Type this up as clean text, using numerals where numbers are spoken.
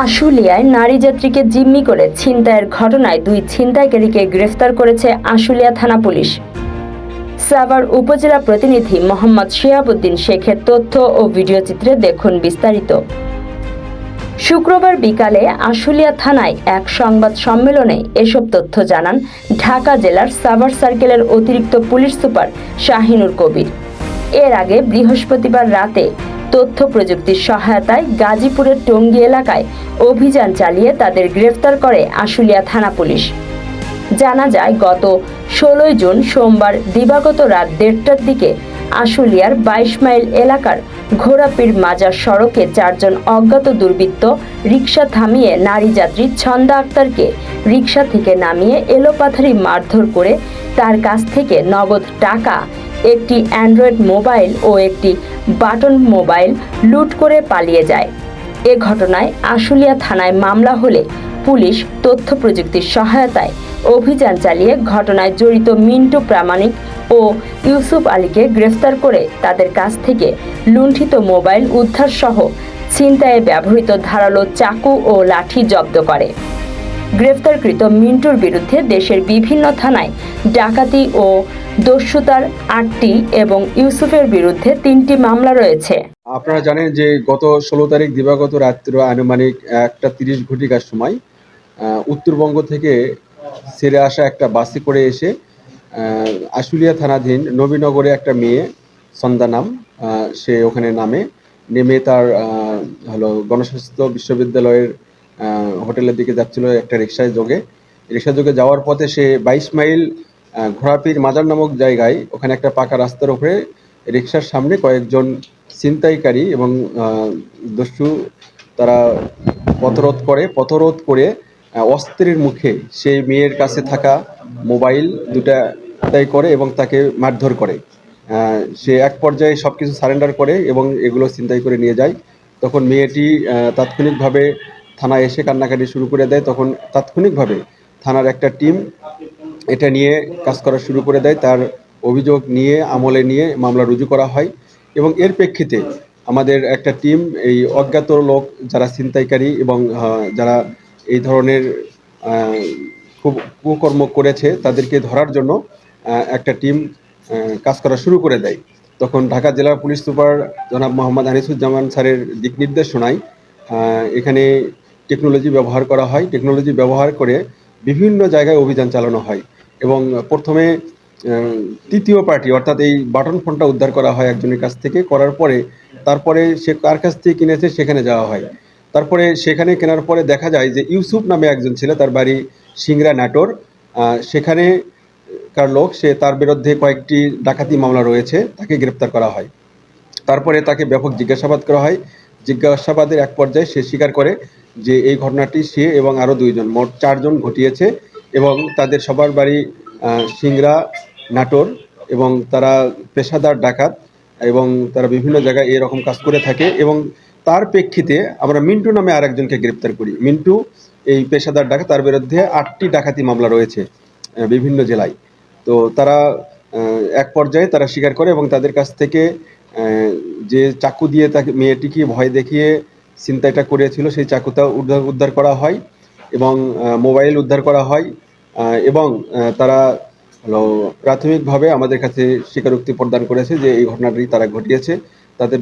আশুলিয়ায় নারী যাত্রীকে জিম্মি করে ছিনতাইয়ের ঘটনায় 2 ছিনতাইকারীকে গ্রেফতার করেছে আশুলিয়া থানা পুলিশ। সাভার উপজেলা প্রতিনিধি মোহাম্মদ শিহাবুদ্দিন শেখের তথ্য ও ভিডিও চিত্রে দেখুন বিস্তারিত। শুক্রবার বিকালে আশুলিয়া থানায় এক সংবাদ সম্মেলনে এসব তথ্য জানান ঢাকা জেলার সাভার সার্কেলের অতিরিক্ত পুলিশ সুপার শাহিনুর কবির। এর আগে বৃহস্পতিবার রাতে তথ্য প্রযুক্তির সহায়তায় গাজীপুরের টঙ্গী এলাকায় অভিযান চালিয়ে তাদের গ্রেফতার করে আশুলিয়া থানা পুলিশ। জানা যায়, গত 16 জুন সোমবার দিবাগত রাত 1:30টার দিকে আশুলিয়ার 22 মাইল এলাকার ঘোড়াপীর মাজার সড়কে 4 জন অজ্ঞাত দুর্বৃত্ত রিকশা থামিয়ে নারী যাত্রী ছন্দা আক্তারকে রিকশা থেকে নামিয়ে এলোপাথারি মারধর করে তার কাছ থেকে নগদ টাকা, একটি অ্যান্ড্রয়েড মোবাইল ও একটি বাটন মোবাইল লুট করে পালিয়ে যায়। এ ঘটনায় আশুলিয়া থানায় মামলা হলে পুলিশ তথ্য প্রযুক্তির সহায়তায় অভিযান চালিয়ে ঘটনায় জড়িত মিন্টু প্রামাণিক ও ইউসুফ আলীকে গ্রেফতার করে তাদের কাছ থেকে লুণ্ঠিত মোবাইল উদ্ধার সহ ছিনতাইয়ে ব্যবহৃত ধারালো চাকু ও লাঠি জব্দ করে। গ্রেফতারকৃত মিন্টুর বিরুদ্ধে দেশের বিভিন্ন থানায় ডাকাতি ও দস্যুতার 8টি এবং ইউসুফের বিরুদ্ধে 3টি মামলা রয়েছে। আপনারা জানেন যে গত 16 তারিখ দিবাগত রাত্র আনুমানিক 1:30 ঘটিকার সময় উত্তরবঙ্গ থেকে ছেড়ে আসা একটা বাসে করে এসে আশুলিয়া থানাধীন নবীনগরে একটা মেয়ে সন্ধ্যা নাম, সে ওখানে নেমে তার গণস্বাস্থ্য বিশ্ববিদ্যালয়ের হোটেলের দিকে যাচ্ছিল একটা রিক্সা যোগে যাওয়ার পথে সে 22 মাইল ঘোড়াপীর মাজার নামক জায়গায় ওখানে একটা পাকা রাস্তার উপরে রিক্সার সামনে কয়েকজন ছিনতাইকারী এবং দস্যু তারা পথরোধ করে অস্ত্রের মুখে সেই মেয়ের কাছে থাকা মোবাইল দুটা আদায় করে এবং তাকে মারধর করে। সে এক পর্যায়ে সব কিছু সারেন্ডার করে এবং এগুলো ছিনতাই করে নিয়ে যায়। তখন মেয়েটি তাৎক্ষণিকভাবে থানায় এসে কান্নাকাটি শুরু করে দেয়। তখন তাৎক্ষণিকভাবে থানার একটা টিম এটা নিয়ে কাজ করা শুরু করে দেয়। তার অভিযোগ নিয়ে আমলে নিয়ে মামলা রুজু করা হয় এবং এর প্রেক্ষিতে আমাদের একটা টিম এই অজ্ঞাত লোক যারা ছিনতাইকারী এবং যারা এই ধরনের খুব কুকর্ম করেছে তাদেরকে ধরার জন্য একটা টিম কাজ করা শুরু করে দেয়। তখন ঢাকা জেলা পুলিশ সুপার জনাব মোহাম্মদ আনিসুজ্জামান স্যারের দিক নির্দেশনায় এখানে টেকনোলজি ব্যবহার করা হয়। টেকনোলজি ব্যবহার করে বিভিন্ন জায়গায় অভিযান চালানো হয় এবং প্রথমে তৃতীয় পার্টি অর্থাৎ এই বাটন ফোনটা উদ্ধার করা হয় একজনের কাছ থেকে। করার পরে তারপরে সে কার কাছ থেকে কিনেছে সেখানে যাওয়া হয়। তারপরে সেখানে কেনার পরে দেখা যায় যে ইউসুফ নামে একজন ছিল, তার বাড়ি সিংড়া নাটোর, সেখানে কার লোক, সে তার বিরুদ্ধে কয়েকটি ডাকাতি মামলা রয়েছে, তাকে গ্রেপ্তার করা হয়। তারপরে তাকে ব্যাপক জিজ্ঞাসাবাদ করা হয়। জিজ্ঞাসাবাদের এক পর্যায়ে সে স্বীকার করে যে এই ঘটনাটি সে এবং আরও 2 জন, মোট 4 জন ঘটিয়েছে এবং তাদের সবার বাড়ি সিংড়া নাটোর এবং তারা পেশাদার ডাকাত এবং তারা বিভিন্ন জায়গায় এরকম কাজ করে থাকে। এবং তার প্রেক্ষিতে আমরা মিন্টু নামে আরেকজনকে গ্রেপ্তার করি। মিন্টু এই পেশাদার ডাকাত, তার বিরুদ্ধে 8টি ডাকাতি মামলা রয়েছে বিভিন্ন জেলায়। তো তারা এক পর্যায়ে তারা স্বীকার করে এবং তাদের কাছ থেকে যে চাকু দিয়ে তাকে মেয়েটিকে ভয় দেখিয়ে ছিনতাইটা করেছিল সেই চাকুটা উদ্ধার করা হয় এবং মোবাইল উদ্ধার করা হয় এবং তারা প্রাথমিকভাবে আমাদের কাছে স্বীকারোক্তি প্রদান করেছে যে এই ঘটনাটি তারা ঘটিয়েছে। তাদের